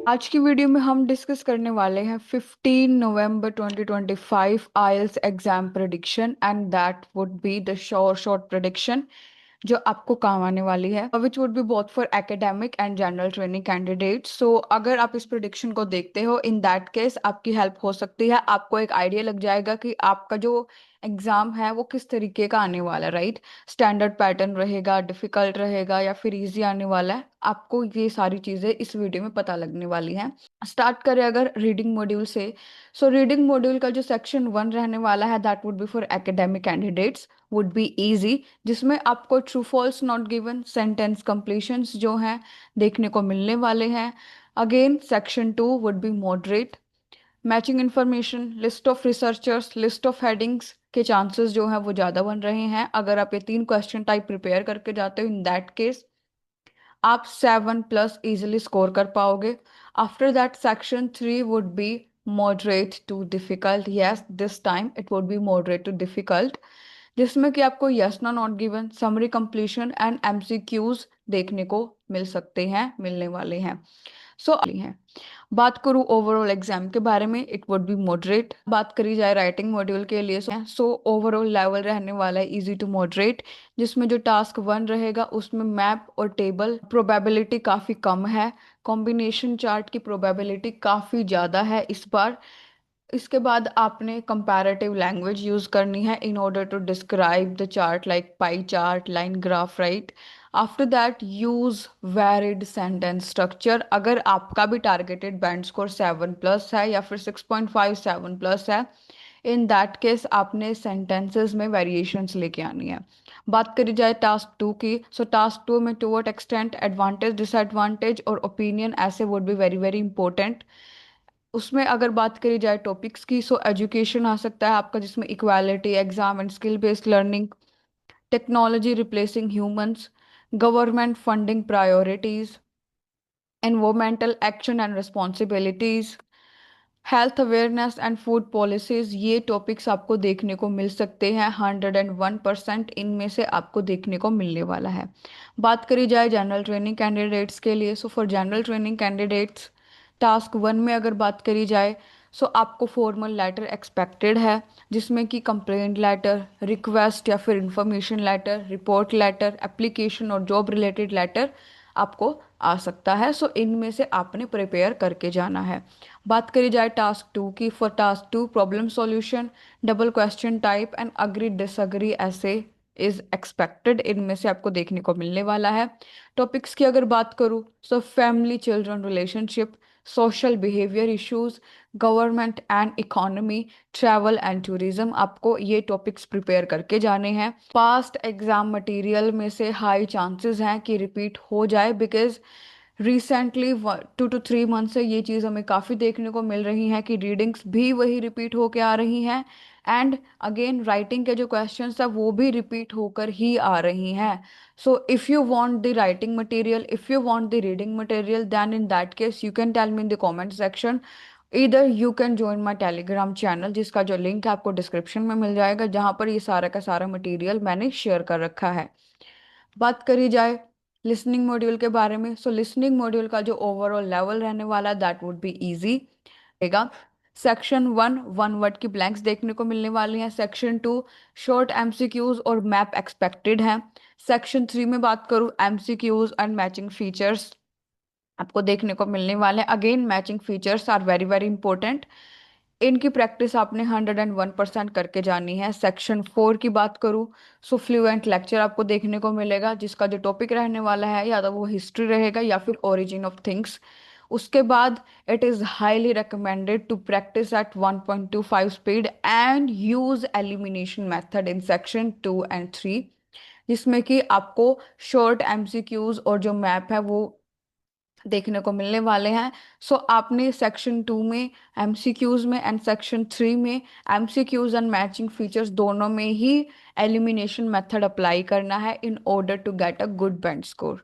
आज की वीडियो में हम डिस्कस करने वाले हैं 15 नवंबर 2025 IELTS exam prediction and that would be the short prediction जो आपको काम आने वाली है, which would be both for academic and general training candidate. So अगर आप इस प्रेडिक्शन को देखते हो, इन दैट केस आपकी हेल्प हो सकती है। आपको एक आइडिया लग जाएगा कि आपका जो एग्जाम है वो किस तरीके का आने वाला है, राइट। स्टैंडर्ड पैटर्न रहेगा, डिफिकल्ट रहेगा या फिर इजी आने वाला है। आपको ये सारी चीजें इस वीडियो में पता लगने वाली हैं। स्टार्ट करें अगर रीडिंग मॉड्यूल से। सो रीडिंग मॉड्यूल का जो सेक्शन 1 रहने वाला है that would be for academic candidates, would be easy, जिसमें आपको true false not given, sentence completions जो हैं देखने को मिलने वाले हैं। Again section 2 would be moderate. Matching information, list of researchers, list of headings के चांसेस जो हैं वो ज़्यादा बन रहे हैं। अगर आप ये 3 क्वेश्चन टाइप प्रिपेयर करके जाते हो, इन दैट केस आप 7+ इजिली स्कोर कर पाओगे। After that section 3 would be moderate to difficult. Yes, this time it would be moderate to difficult, जिसमें कि आपको yes no not given, summary completion and MCQs देखने को मिल सकते हैं, मिलने वाले हैं। सो हैं। बात करूँ ओवरऑल एग्जाम के बारे में, इट वुड बी मॉडरेट। बात करी जाए राइटिंग मॉड्यूल के लिए, सो ओवरऑल लेवल रहने वाला है इजी टू मॉडरेट, जिसमें जो टास्क 1 रहेगा उसमें मैप और टेबल प्रोबेबिलिटी काफ़ी कम है, कॉम्बिनेशन चार्ट की प्रोबेबिलिटी काफ़ी ज़्यादा है इस बार। इसके बाद आपने कंपैरेटिव लैंग्वेज यूज करनी है in order to describe the chart, like pie chart, line graph, right. After that use varied sentence structure. अगर आपका भी टारगेटेड बैंड स्कोर 7+ है या फिर 6.5 7+ है, इन दैट केस आपने सेंटेंसेस में वेरिएशंस लेके आनी है। बात करी जाए टास्क 2 की, सो टास्क 2 में to what extent advantage, disadvantage और ओपिनियन ऐसे would be very very important. उसमें अगर बात करी जाए टॉपिक्स की, सो एजुकेशन आ सकता है आपका, जिसमें equality, exam and skill based learning, technology replacing humans, government funding priorities, environmental action and responsibilities, health awareness and food policies. ये टॉपिक्स आपको देखने को मिल सकते हैं। 101% इनमें से आपको देखने को मिलने वाला है। बात करी जाए जनरल ट्रेनिंग कैंडिडेट्स के लिए, so for general training candidates task 1 में अगर बात करी जाए, सो आपको फॉर्मल लेटर एक्सपेक्टेड है, जिसमें कि कंप्लेंट लेटर, रिक्वेस्ट या फिर information letter, report letter, application और जॉब रिलेटेड लेटर आपको आ सकता है। सो इनमें से आपने प्रिपेयर करके जाना है। बात करी जाए टास्क 2 की, for task 2 problem solution, double question type and agree disagree ऐसे इज एक्सपेक्टेड, इनमें से आपको देखने को मिलने वाला है। टॉपिक्स की अगर बात करूँ, so family children relationship, social behaviour issues, government and economy, travel and tourism, आपको ये टॉपिक्स प्रिपेयर करके जाने हैं। पास्ट एग्जाम मटेरियल में से हाई चांसेस हैं कि रिपीट हो जाए, बिकॉज रिसेंटली 2 to 3 मंथ से ये चीज़ हमें काफ़ी देखने को मिल रही है कि रीडिंग्स भी वही रिपीट होके आ रही हैं, एंड अगेन राइटिंग के जो क्वेश्चंस है वो भी रिपीट होकर ही आ रही हैं। So if you want the writing material, if you want the reading material, then in that case you can tell me in the comment section. इधर you can join my Telegram channel, जिसका जो link है आपको description में मिल जाएगा, जहाँ पर ये सारा का सारा मटेरियल मैंने शेयर कर रखा है। बात करी जाए लिसनिंग मॉड्यूल के बारे में, सो लिसनिंग मॉड्यूल का जो ओवरऑल लेवल रहने वाला है दैट वुड बी इजी रहेगा। सेक्शन 1 1 वर्ड की ब्लैंक्स देखने को मिलने वाली हैं। सेक्शन 2 शॉर्ट एमसीक्यूज और मैप एक्सपेक्टेड हैं। सेक्शन 3 में बात करूँ, एमसीक्यूज एंड मैचिंग फीचर्स आपको देखने को मिलने वाले हैं। Again matching features are very very important, इनकी प्रैक्टिस आपने 101% करके जानी है। सेक्शन 4 की बात करूँ, सो फ्लुएंट लेक्चर आपको देखने को मिलेगा, जिसका जो टॉपिक रहने वाला है या तो वो हिस्ट्री रहेगा या फिर ओरिजिन ऑफ थिंग्स। उसके बाद it is highly recommended to practise at 1.25 speed and use elimination method in section 2 and 3, जिसमें कि आपको शॉर्ट एमसीक्यूज और जो मैप है वो देखने को मिलने वाले हैं। सो आपने सेक्शन 2 में एमसीक्यूज में एंड सेक्शन 3 में एमसीक्यूज एंड मैचिंग फीचर्स दोनों में ही एलिमिनेशन मेथड अप्लाई करना है in order to get a good band score.